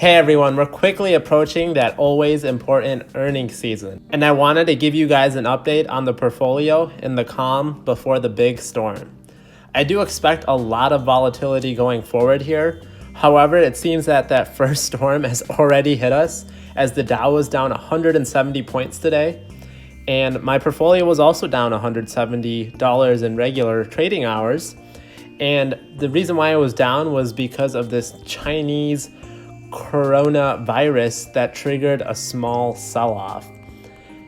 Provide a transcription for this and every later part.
Hey everyone, we're quickly approaching that always important earnings season, and I wanted to give you guys an update on the portfolio in the calm before the big storm. I do expect a lot of volatility going forward here. However, it seems that first storm has already hit us, as the Dow was down 170 points today, and my portfolio was also down $170 in regular trading hours. And the reason why it was down was because of this Chinese coronavirus that triggered a small sell-off.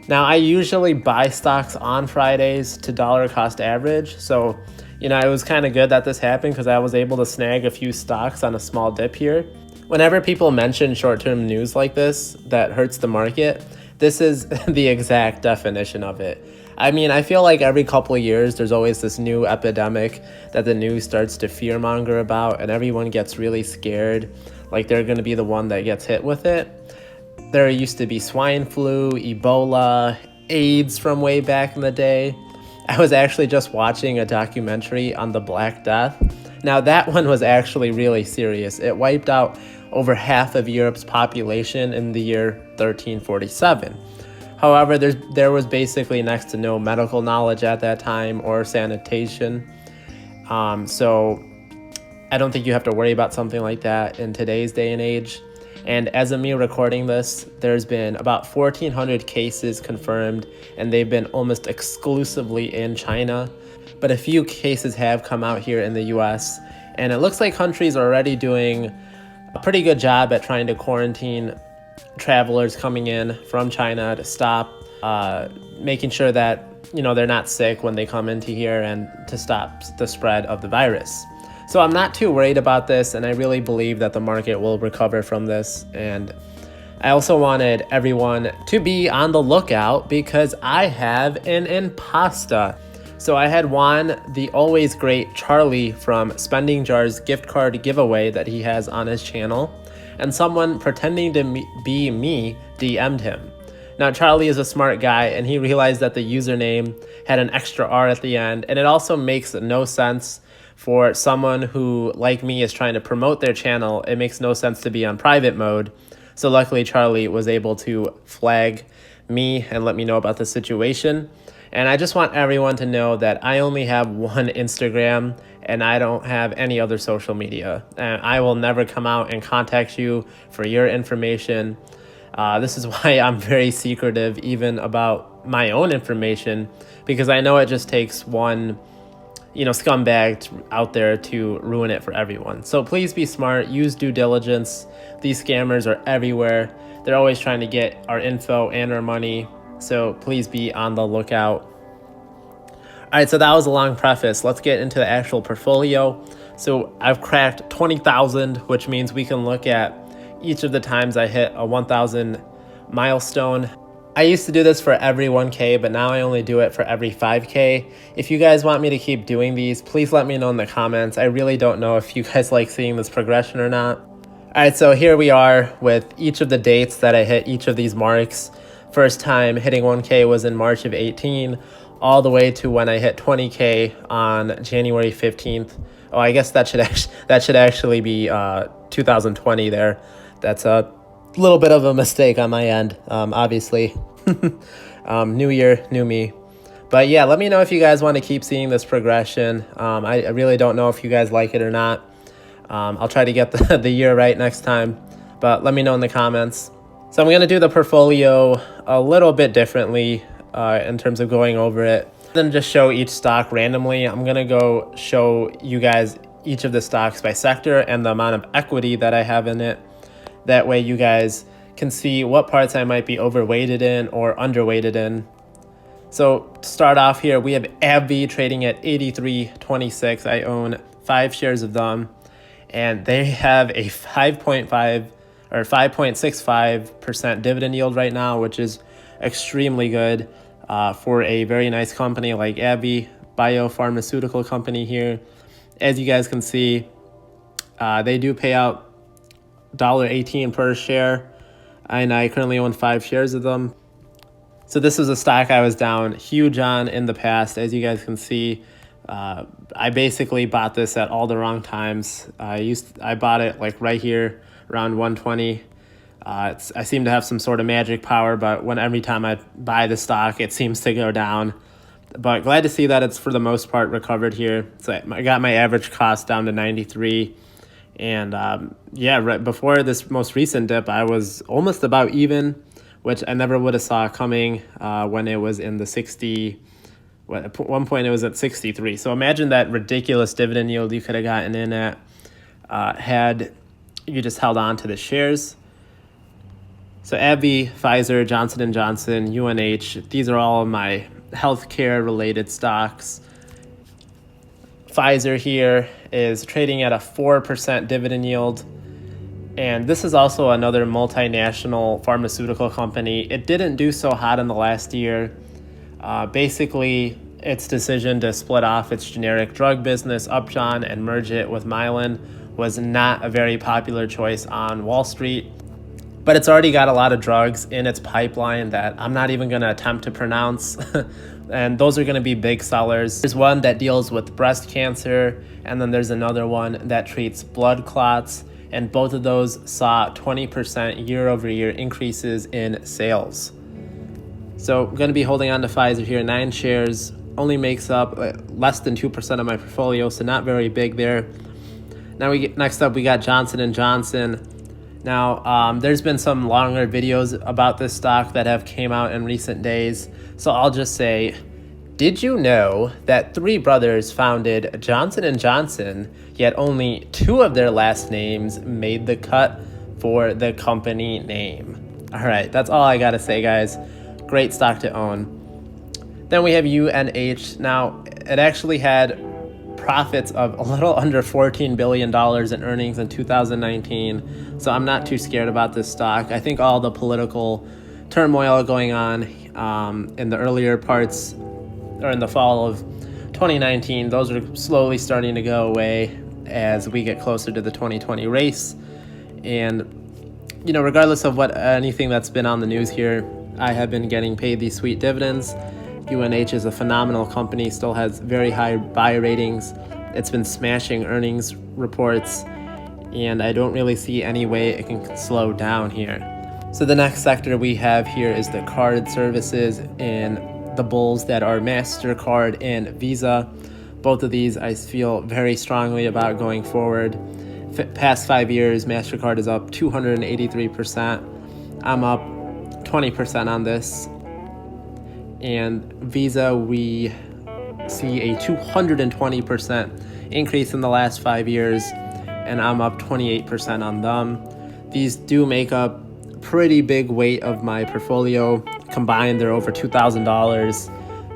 Now, I usually buy stocks on Fridays to dollar cost average, so it was kind of good that this happened because I was able to snag a few stocks on a small dip here. Whenever people mention short-term news like this that hurts the market, this is the exact definition of it. I mean, I feel like every couple of years there's always this new epidemic that the news starts to fearmonger about, and everyone gets really scared like they're going to be the one that gets hit with it. There used to be swine flu, Ebola, AIDS from way back in the day. I was actually just watching a documentary on the Black Death. Now, that one was actually really serious. It wiped out over half of Europe's population in the year 1347. However, there was basically next to no medical knowledge at that time or sanitation. So I don't think you have to worry about something like that in today's day and age. And as of me recording this, there's been about 1,400 cases confirmed, and they've been almost exclusively in China. But a few cases have come out here in the US, and it looks like countries are already doing a pretty good job at trying to quarantine travelers coming in from China to stop making sure that they're not sick when they come into here, and to stop the spread of the virus. So I'm not too worried about this, and I really believe that the market will recover from this. And I also wanted everyone to be on the lookout because I have an impasta. So I had won the always great Charlie from Spending Jar's gift card giveaway that he has on his channel, and someone pretending to be me DM'd him. Now, Charlie is a smart guy, and he realized that the username had an extra R at the end, and it also makes no sense for someone who, like me, is trying to promote their channel. It makes no sense to be on private mode. So luckily, Charlie was able to flag me and let me know about the situation. And I just want everyone to know that I only have one Instagram, and I don't have any other social media. And I will never come out and contact you for your information. This is why I'm very secretive even about my own information, because I know it just takes one scumbag out there to ruin it for everyone. So please be smart, use due diligence. These scammers are everywhere. They're always trying to get our info and our money. So please be on the lookout. All right, so that was a long preface. Let's get into the actual portfolio. So I've cracked 20,000, which means we can look at each of the times I hit a 1,000 milestone. I used to do this for every 1K, but now I only do it for every 5K. If you guys want me to keep doing these, please let me know in the comments. I really don't know if you guys like seeing this progression or not. All right, so here we are with each of the dates that I hit each of these marks. First time hitting 1K was in March of 18, all the way to when I hit 20K on January 15th. Oh, I guess that should actually be 2020 there. That's a little bit of a mistake on my end, obviously. New year, new me. But yeah, let me know if you guys want to keep seeing this progression. I really don't know if you guys like it or not. I'll try to get the year right next time, but let me know in the comments. So I'm going to do the portfolio a little bit differently in terms of going over it. Then just show each stock randomly. I'm going to go show you guys each of the stocks by sector and the amount of equity that I have in it. That way you guys can see what parts I might be overweighted in or underweighted in. So to start off here, we have AbbVie trading at 83.26. I own 5 shares of them, and they have a 5.5 or 5.65% dividend yield right now, which is extremely good for a very nice company like AbbVie, biopharmaceutical company here. As you guys can see, they do pay out $1.18 per share, and I currently own 5 shares of them. So this is a stock I was down huge on in the past. As you guys can see, I basically bought this at all the wrong times. I bought it like right here around 120. I seem to have some sort of magic power, but every time I buy the stock, it seems to go down. But glad to see that it's for the most part recovered here. So I got my average cost down to 93. And right before this most recent dip, I was almost about even, which I never would have saw coming when it was in the 60. At one point, it was at 63. So imagine that ridiculous dividend yield you could have gotten in at had you just held on to the shares. So AbbVie, Pfizer, Johnson & Johnson, UNH, these are all my healthcare-related stocks. Pfizer here is trading at a 4% dividend yield. And this is also another multinational pharmaceutical company. It didn't do so hot in the last year. Basically, its decision to split off its generic drug business, Upjohn, and merge it with Mylan was not a very popular choice on Wall Street. But it's already got a lot of drugs in its pipeline that I'm not even going to attempt to pronounce. And those are going to be big sellers. There's one that deals with breast cancer, and then there's another one that treats blood clots. And both of those saw 20% year-over-year increases in sales. So I'm going to be holding on to Pfizer here. 9 shares, only makes up less than 2% of my portfolio, so not very big there. Now next up, we got Johnson & Johnson. Now, there's been some longer videos about this stock that have came out in recent days. So I'll just say, did you know that 3 brothers founded Johnson & Johnson, yet only 2 of their last names made the cut for the company name? All right, that's all I got to say, guys. Great stock to own. Then we have UNH. Now, it actually had profits of a little under $14 billion in earnings in 2019. So I'm not too scared about this stock. I think all the political turmoil going on in the earlier parts or in the fall of 2019, those are slowly starting to go away as we get closer to the 2020 race. And, regardless of anything that's been on the news here, I have been getting paid these sweet dividends. UNH is a phenomenal company, still has very high buy ratings. It's been smashing earnings reports, and I don't really see any way it can slow down here. So the next sector we have here is the card services and the bulls that are MasterCard and Visa. Both of these I feel very strongly about going forward. Past 5 years, MasterCard is up 283%. I'm up 20% on this. And Visa, we see a 220% increase in the last 5 years, and I'm up 28% on them. These do make up a pretty big weight of my portfolio. Combined, they're over $2,000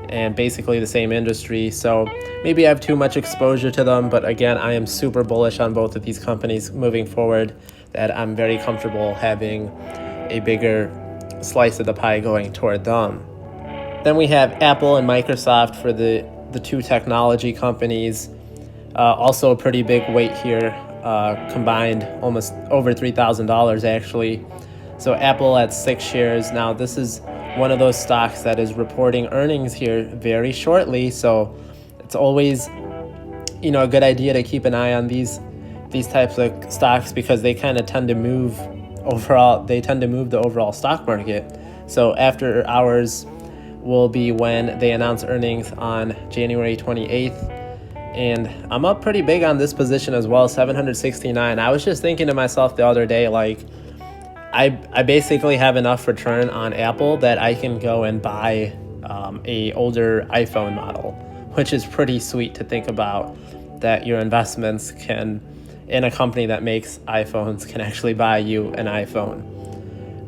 and basically the same industry. So maybe I have too much exposure to them, but again, I am super bullish on both of these companies moving forward, that I'm very comfortable having a bigger slice of the pie going toward them. Then we have Apple and Microsoft for the 2 technology companies. Also a pretty big weight here, combined almost over $3,000 actually. So Apple at 6 shares. Now this is one of those stocks that is reporting earnings here very shortly. So it's always, a good idea to keep an eye on these types of stocks because they kind of tend to move overall. They tend to move the overall stock market. So after hours will be when they announce earnings on January 28th. And I'm up pretty big on this position as well, 769. I was just thinking to myself the other day, I basically have enough return on Apple that I can go and buy a older iPhone model, which is pretty sweet to think about, that your investments can, in a company that makes iPhones, can actually buy you an iPhone.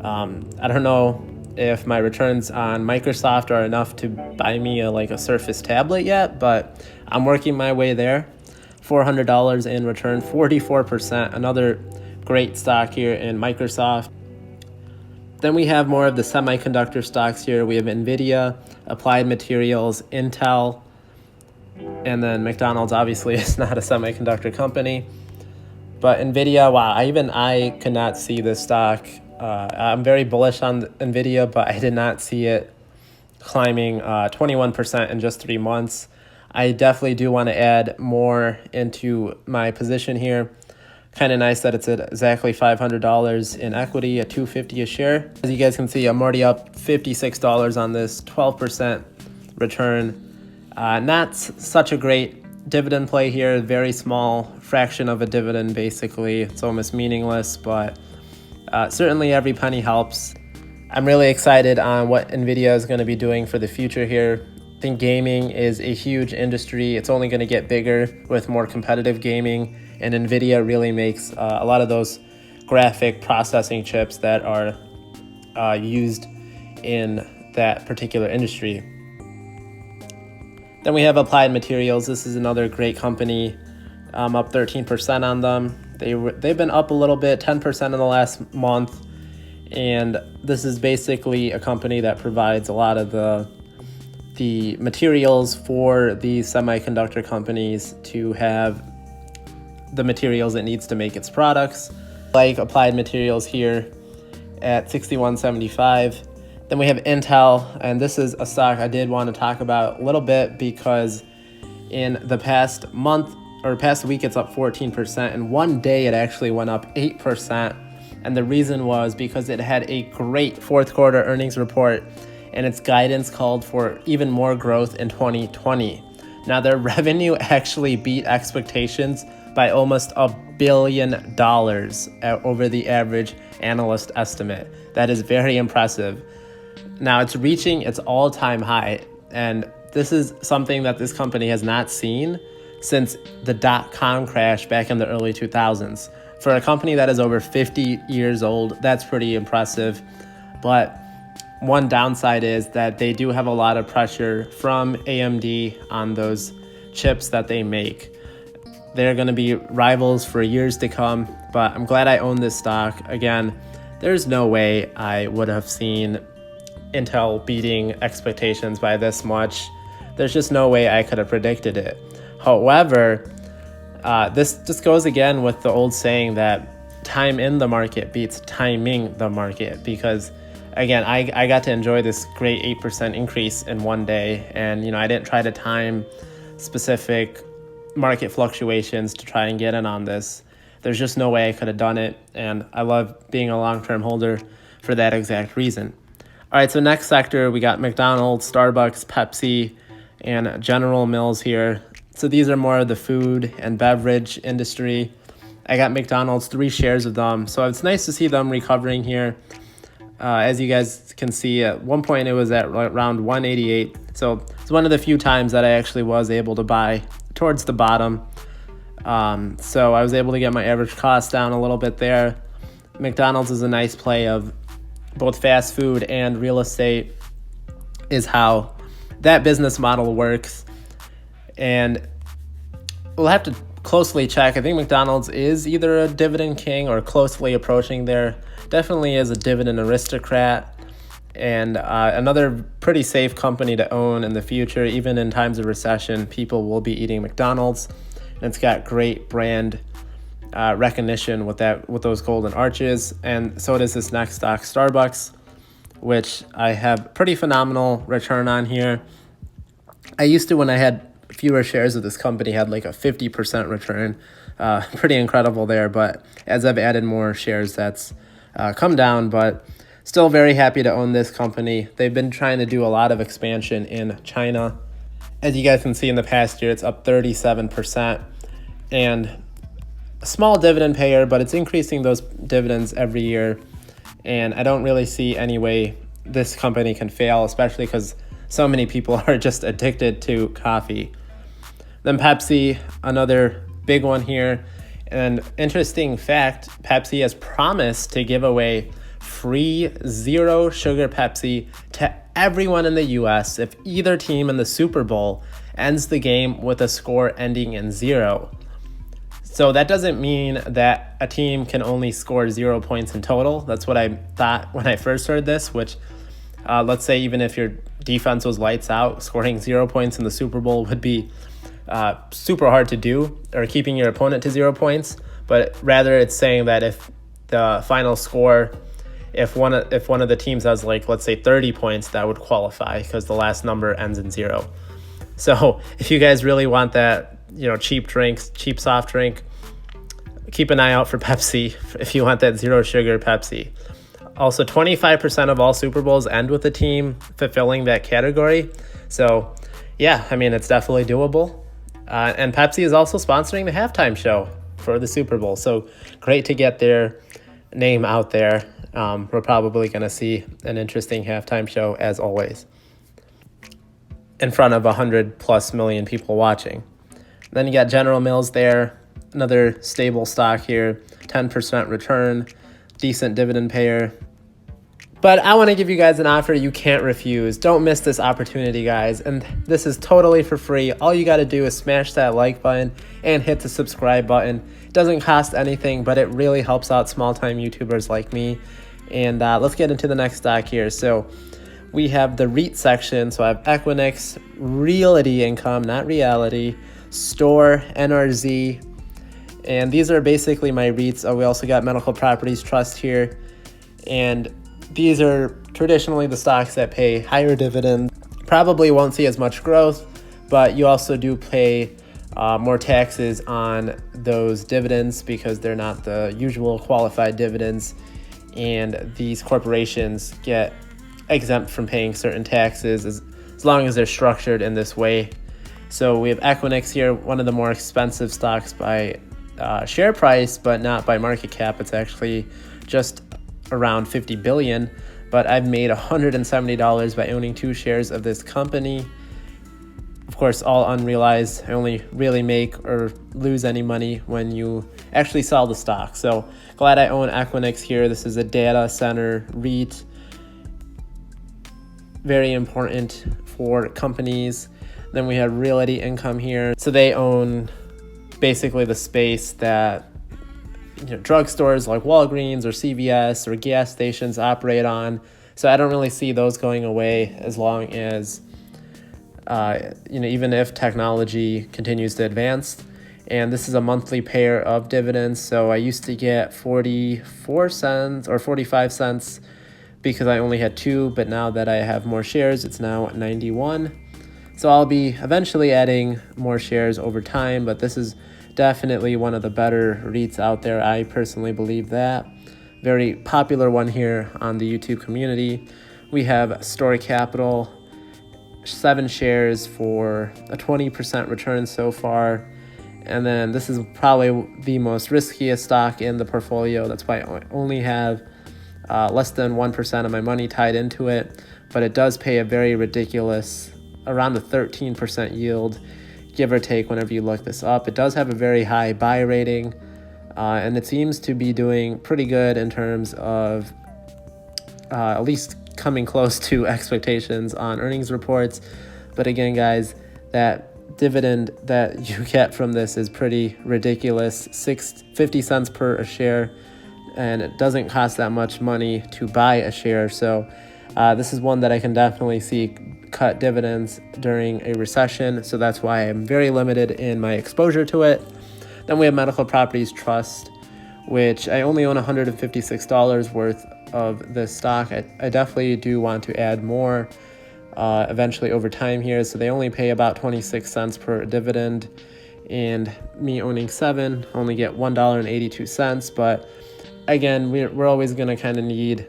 I don't know if my returns on Microsoft are enough to buy me a Surface tablet yet, but I'm working my way there. $400 in return, 44%, another great stock here in Microsoft. Then we have more of the semiconductor stocks here. We have NVIDIA, Applied Materials, Intel, and then McDonald's obviously is not a semiconductor company. But NVIDIA, wow, I could not see this stock. I'm very bullish on NVIDIA, but I did not see it climbing 21% in just 3 months. I definitely do want to add more into my position here. Kind of nice that it's at exactly $500 in equity at $2.50 a share. As you guys can see, I'm already up $56 on this, 12% return. Not such a great dividend play here, very small fraction of a dividend basically. It's almost meaningless, but certainly every penny helps. I'm really excited on what NVIDIA is going to be doing for the future here. I think gaming is a huge industry. It's only going to get bigger with more competitive gaming, and NVIDIA really makes a lot of those graphic processing chips that are used in that particular industry. Then we have Applied Materials. This is another great company. Up 13% on them. They've been up a little bit, 10% in the last month. And this is basically a company that provides a lot of the materials for these semiconductor companies to have the materials it needs to make its products. Like Applied Materials here at $61.75. Then we have Intel, and this is a stock I did want to talk about a little bit because in the past month or past week it's up 14%, and one day it actually went up 8%. And the reason was because it had a great fourth quarter earnings report, and its guidance called for even more growth in 2020. Now their revenue actually beat expectations by almost $1 billion over the average analyst estimate. That is very impressive. Now it's reaching its all-time high, and this is something that this company has not seen since the dot-com crash back in the early 2000s. For a company that is over 50 years old, that's pretty impressive. But one downside is that they do have a lot of pressure from AMD on those chips that they make. They're going to be rivals for years to come, but I'm glad I own this stock. Again, there's no way I would have seen Intel beating expectations by this much. There's just no way I could have predicted it. However, this just goes again with the old saying that time in the market beats timing the market, because again, I got to enjoy this great 8% increase in one day, and I didn't try to time specific market fluctuations to try and get in on this. There's just no way I could have done it, and I love being a long-term holder for that exact reason. All right, so next sector, we got McDonald's, Starbucks, Pepsi, and General Mills here. So these are more of the food and beverage industry. I got McDonald's, 3 shares of them. So it's nice to see them recovering here. As you guys can see, at one point it was at around 188. So it's one of the few times that I actually was able to buy towards the bottom. So I was able to get my average cost down a little bit there. McDonald's is a nice play of both fast food and real estate, is how that business model works. And we'll have to closely check. I think McDonald's is either a dividend king or closely approaching there. Definitely is a dividend aristocrat, and another pretty safe company to own in the future. Even in times of recession, people will be eating McDonald's, and it's got great brand recognition with those golden arches. And so does this next stock, Starbucks, which I have pretty phenomenal return on here. I used to, when I had fewer shares of this company, had like a 50% return. Pretty incredible there, but as I've added more shares, that's come down, but still very happy to own this company. They've been trying to do a lot of expansion in China. As you guys can see, in the past year, it's up 37%, and a small dividend payer, but it's increasing those dividends every year. And I don't really see any way this company can fail, especially because so many people are just addicted to coffee. Then Pepsi, another big one here. And interesting fact, Pepsi has promised to give away free zero sugar Pepsi to everyone in the US if either team in the Super Bowl ends the game with a score ending in 0. So that doesn't mean that a team can only score 0 points in total. That's what I thought when I first heard this, which let's say even if your defense was lights out, scoring 0 points in the Super Bowl would be super hard to do, or keeping your opponent to 0 points. But rather it's saying that if the final score, if one of the teams has, like, let's say 30 points, that would qualify because the last number ends in 0. So if you guys really want that, cheap soft drink, keep an eye out for Pepsi if you want that zero sugar Pepsi. Also, 25% of all Super Bowls end with a team fulfilling that category. So, yeah, I mean, it's definitely doable. And Pepsi is also sponsoring the halftime show for the Super Bowl. So, great to get their name out there. We're probably going to see an interesting halftime show, as always, in front of 100+ million people watching. Then you got General Mills there, another stable stock here, 10% return, decent dividend payer. But I want to give you guys an offer you can't refuse. Don't miss this opportunity, guys. And this is totally for free. All you got to do is smash that like button and hit the subscribe button. It doesn't cost anything, but it really helps out small-time YouTubers like me. And let's get into the next stock here. So we have the REIT section. So I have Equinix, Realty Income, not Reality, Store, NRZ. And these are basically my REITs. We also got Medical Properties Trust here. And these are traditionally the stocks that pay higher dividends. Probably won't see as much growth, but you also do pay more taxes on those dividends because they're not the usual qualified dividends. And these corporations get exempt from paying certain taxes as long as they're structured in this way. So we have Equinix here, one of the more expensive stocks by share price, but not by market cap. It's actually just around 50 billion, but I've made $170 by owning 2 shares of this company. Of course, all unrealized. I only really make or lose any money when you actually sell the stock. So glad I own Equinix here. This is a data center REIT. Very important for companies. Then we have Realty Income here. So they own basically the space that drugstores like Walgreens or CVS or gas stations operate on. So I don't really see those going away as long as, even if technology continues to advance. And this is a monthly payer of dividends. So I used to get 44 cents or 45 cents because I only had 2, but now that I have more shares, it's now 91. So I'll be eventually adding more shares over time, but this is definitely one of the better REITs out there. I personally believe that. Very popular one here on the YouTube community. We have Story Capital, 7 shares for a 20% return so far. And then this is probably the most riskiest stock in the portfolio. That's why I only have less than 1% of my money tied into it. But it does pay a very ridiculous, around a 13% yield, give or take whenever you look this up. It does have a very high buy rating, and it seems to be doing pretty good in terms of at least coming close to expectations on earnings reports. But again, guys, that dividend that you get from this is pretty ridiculous, 50 cents per a share, and it doesn't cost that much money to buy a share. So this is one that I can definitely see cut dividends during a recession, so that's why I'm very limited in my exposure to it. Then we have Medical Properties Trust, which I only own $156 worth of this stock. I definitely do want to add more eventually over time here. So they only pay about 26 cents per dividend, and me owning 7 only get $1.82. But again, we're always going to kind of need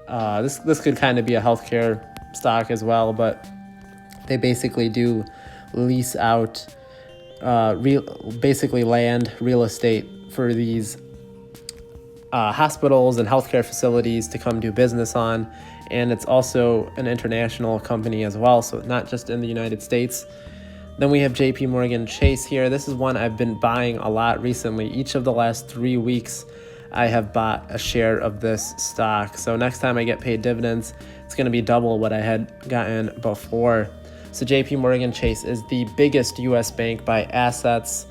this could kind of be a healthcare stock as well, but they basically do lease out basically land, real estate for these hospitals and healthcare facilities to come do business on. And it's also an international company as well, so not just in the United States. Then we have JP Morgan Chase here. This is one I've been buying a lot recently. Each of the last 3 weeks, I have bought a share of this stock. So next time I get paid dividends, it's going to be double what I had gotten before. So JP Morgan Chase is the biggest U.S. bank by assets,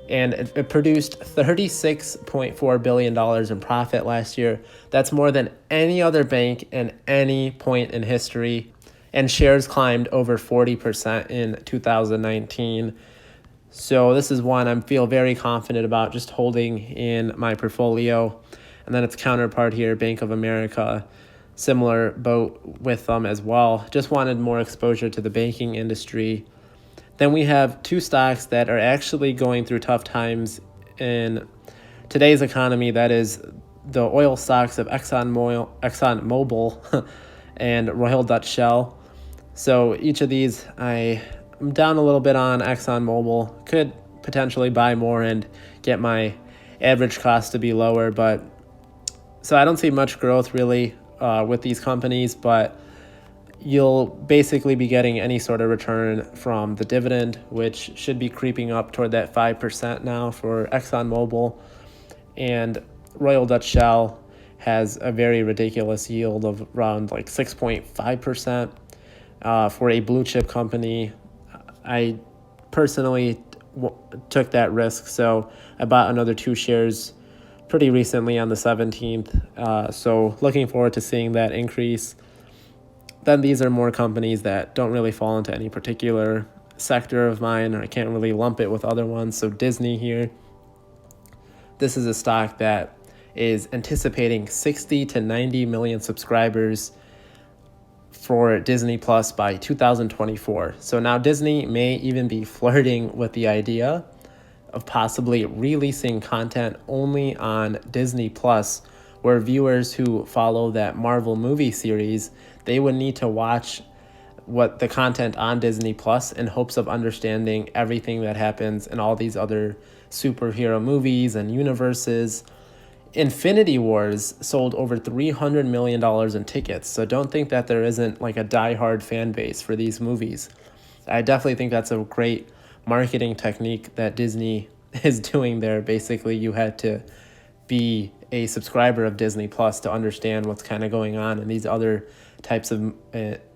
and it produced $36.4 billion in profit last year. That's more than any other bank in any point in history, and shares climbed over 40% in 2019. So this is one I feel very confident about just holding in my portfolio. And then its counterpart here, Bank of America, similar boat with them as well. Just wanted more exposure to the banking industry. Then we have 2 stocks that are actually going through tough times in today's economy, that is the oil stocks of ExxonMobil and Royal Dutch Shell. So each of these, I'm down a little bit on ExxonMobil. Could potentially buy more and get my average cost to be lower, but so I don't see much growth really with these companies, but you'll basically be getting any sort of return from the dividend, which should be creeping up toward that 5% now for ExxonMobil. And Royal Dutch Shell has a very ridiculous yield of around like 6.5% for a blue chip company. I personally took that risk, so I bought another 2 shares pretty recently on the 17th. So looking forward to seeing that increase. Then these are more companies that don't really fall into any particular sector of mine, or I can't really lump it with other ones. So Disney here. This is a stock that is anticipating 60 to 90 million subscribers for Disney Plus by 2024. So now Disney may even be flirting with the idea of possibly releasing content only on Disney Plus, where viewers who follow that Marvel movie series, they would need to watch what the content on Disney Plus in hopes of understanding everything that happens in all these other superhero movies and universes. Infinity Wars sold over $300 million in tickets, so don't think that there isn't like a diehard fan base for these movies. I definitely think that's a great marketing technique that Disney is doing there. Basically, you had to be a subscriber of Disney Plus to understand what's kind of going on in these other types of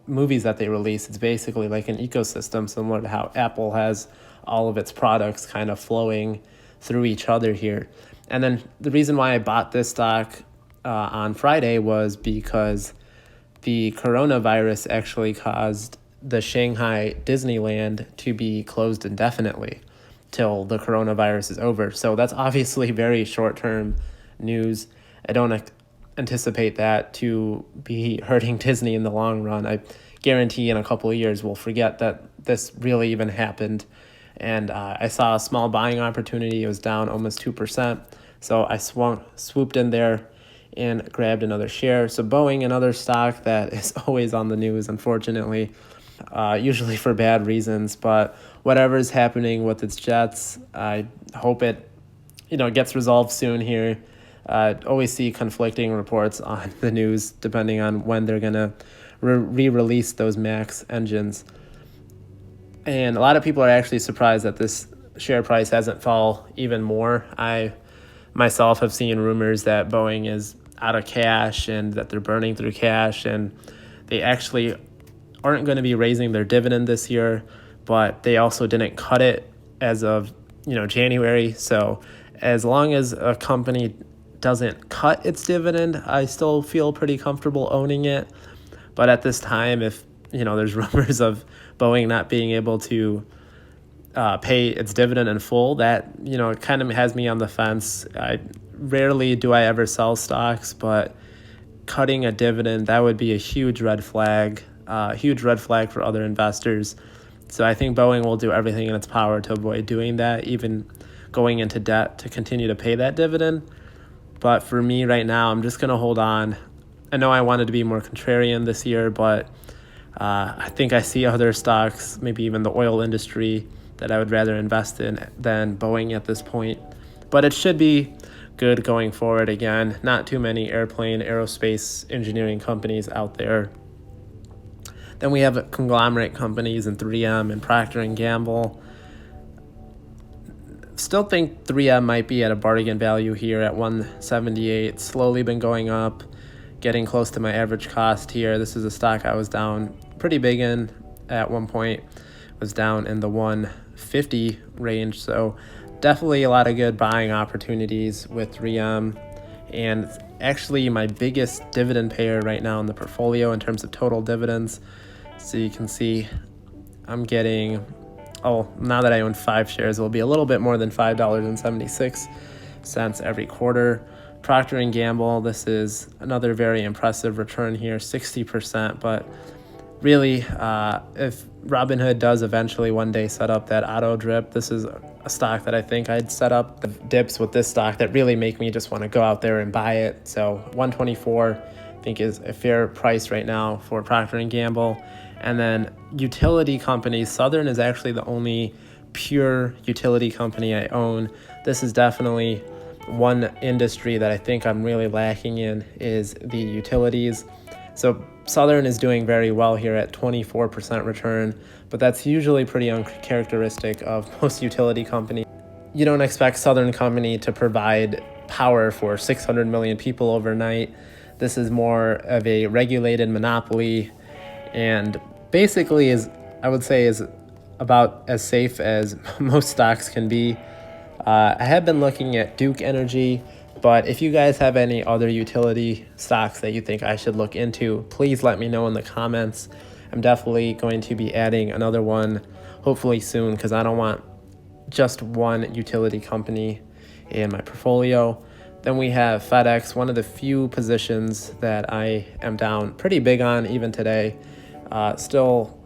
movies that they release. It's basically like an ecosystem, similar to how Apple has all of its products kind of flowing through each other here. And then the reason why I bought this stock on Friday was because the coronavirus actually caused the Shanghai Disneyland to be closed indefinitely till the coronavirus is over. So that's obviously very short-term news. I don't anticipate that to be hurting Disney in the long run. I guarantee in a couple of years we'll forget that this really even happened. And I saw a small buying opportunity. It was down almost 2%. So I swooped in there and grabbed another share. So Boeing, another stock that is always on the news, unfortunately, usually for bad reasons. But whatever's happening with its jets, I hope it gets resolved soon here. Always see conflicting reports on the news depending on when they're going to re-release those MAX engines. And a lot of people are actually surprised that this share price hasn't fallen even more. I myself have seen rumors that Boeing is out of cash and that they're burning through cash, and they actually aren't going to be raising their dividend this year, but they also didn't cut it as of January. So as long as a company doesn't cut its dividend, I still feel pretty comfortable owning it. But at this time, if there's rumors of Boeing not being able to pay its dividend in full, that it kind of has me on the fence. Rarely do I ever sell stocks, but cutting a dividend, that would be a huge red flag for other investors. So I think Boeing will do everything in its power to avoid doing that, even going into debt to continue to pay that dividend. But for me right now, I'm just going to hold on. I know I wanted to be more contrarian this year, but I think I see other stocks, maybe even the oil industry, that I would rather invest in than Boeing at this point. But it should be good going forward. Again, not too many aerospace engineering companies out there. Then we have conglomerate companies in 3M and Procter & Gamble. Still think 3M might be at a bargain value here at 178. Slowly been going up, getting close to my average cost here. This is a stock I was down pretty big in at one point. Was down in the 150 range. So definitely a lot of good buying opportunities with 3M. And actually my biggest dividend payer right now in the portfolio in terms of total dividends. So you can see I'm getting, now that I own 5 shares, it will be a little bit more than $5.76 every quarter. Procter & Gamble, this is another very impressive return here, 60%. But really, if Robinhood does eventually one day set up that auto drip. This is a stock that I think I'd set up. The dips with this stock that really make me just want to go out there and buy it. So 124 I think is a fair price right now for Procter & Gamble. And then utility companies, Southern is actually the only pure utility company I own. This is definitely one industry that I think I'm really lacking in, is the utilities. So Southern is doing very well here at 24% return, but that's usually pretty uncharacteristic of most utility companies. You don't expect Southern Company to provide power for 600 million people overnight. This is more of a regulated monopoly, and basically I would say is about as safe as most stocks can be. I have been looking at Duke Energy, but if you guys have any other utility stocks that you think I should look into, please let me know in the comments. I'm definitely going to be adding another one hopefully soon, because I don't want just one utility company in my portfolio. Then we have FedEx, one of the few positions that I am down pretty big on even today. Still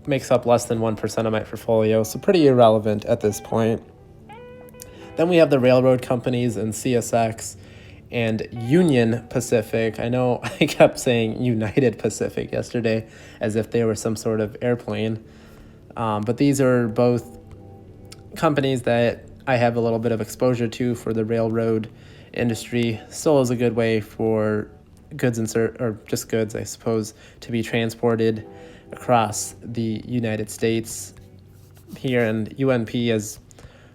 makes up less than 1% of my portfolio, so pretty irrelevant at this point. Then we have the railroad companies and CSX and Union Pacific. I know I kept saying United Pacific yesterday as if they were some sort of airplane, but these are both companies that I have a little bit of exposure to for the railroad industry. Still is a good way for goods or just goods, I suppose, to be transported across the United States here, and UNP is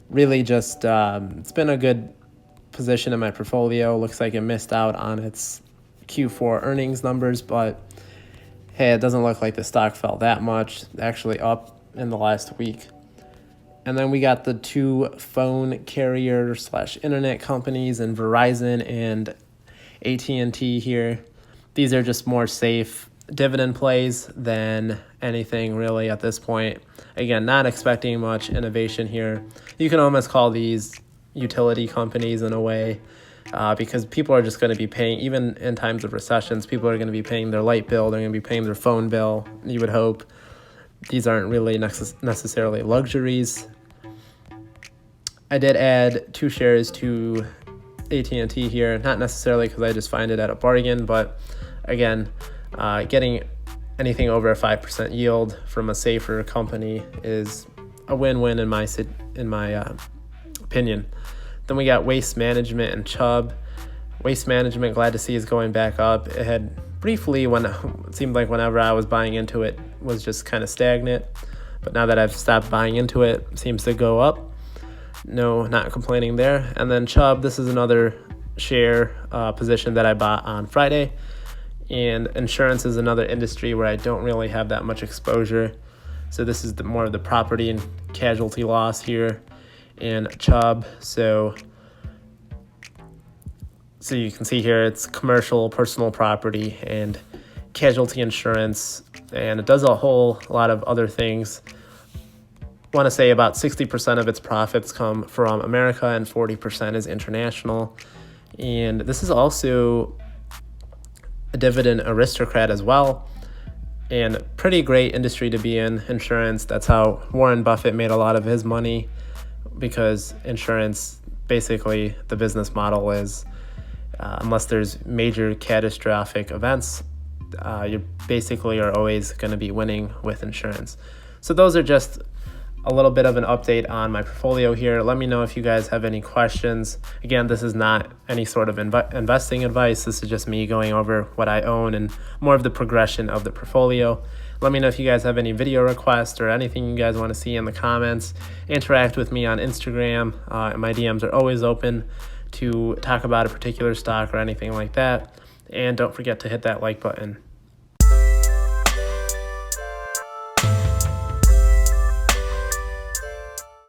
really just it's been a good position in my portfolio. Looks like it missed out on its Q4 earnings numbers, but hey, it doesn't look like the stock fell that much. Actually up in the last week. And then we got the two phone carrier / internet companies, and Verizon and AT&T here. These are just more safe dividend plays than anything really at this point. Again, not expecting much innovation here. You can almost call these utility companies in a way, because people are just going to be paying, even in times of recessions, people are going to be paying their light bill, they're going to be paying their phone bill, you would hope. These aren't really necessarily luxuries. I did add 2 shares to AT&T here, not necessarily because I just find it at a bargain, but again, getting anything over a 5% yield from a safer company is a win-win in my opinion. Then we got Waste Management and Chubb. Waste Management, glad to see, is going back up. It had briefly, when it seemed like whenever I was buying into it, was just kind of stagnant, but now that I've stopped buying into it, it seems to go up. No, not complaining there. And then Chubb, this is another share position that I bought on Friday. And insurance is another industry where I don't really have that much exposure. So this is more of the property and casualty loss here in Chubb. So you can see here it's commercial, personal property, and casualty insurance. And it does a whole lot of other things. I want to say about 60% of its profits come from America and 40% is international. And this is also a dividend aristocrat as well, and pretty great industry to be in, insurance. That's how Warren Buffett made a lot of his money, because insurance, basically the business model is, unless there's major catastrophic events, you basically are always going to be winning with insurance. So those are just a little bit of an update on my portfolio here. Let me know if you guys have any questions. Again, this is not any sort of investing advice. This is just me going over what I own and more of the progression of the portfolio. Let me know if you guys have any video requests or anything you guys want to see in the comments. Interact with me on Instagram. My DMs are always open to talk about a particular stock or anything like that. And don't forget to hit that like button.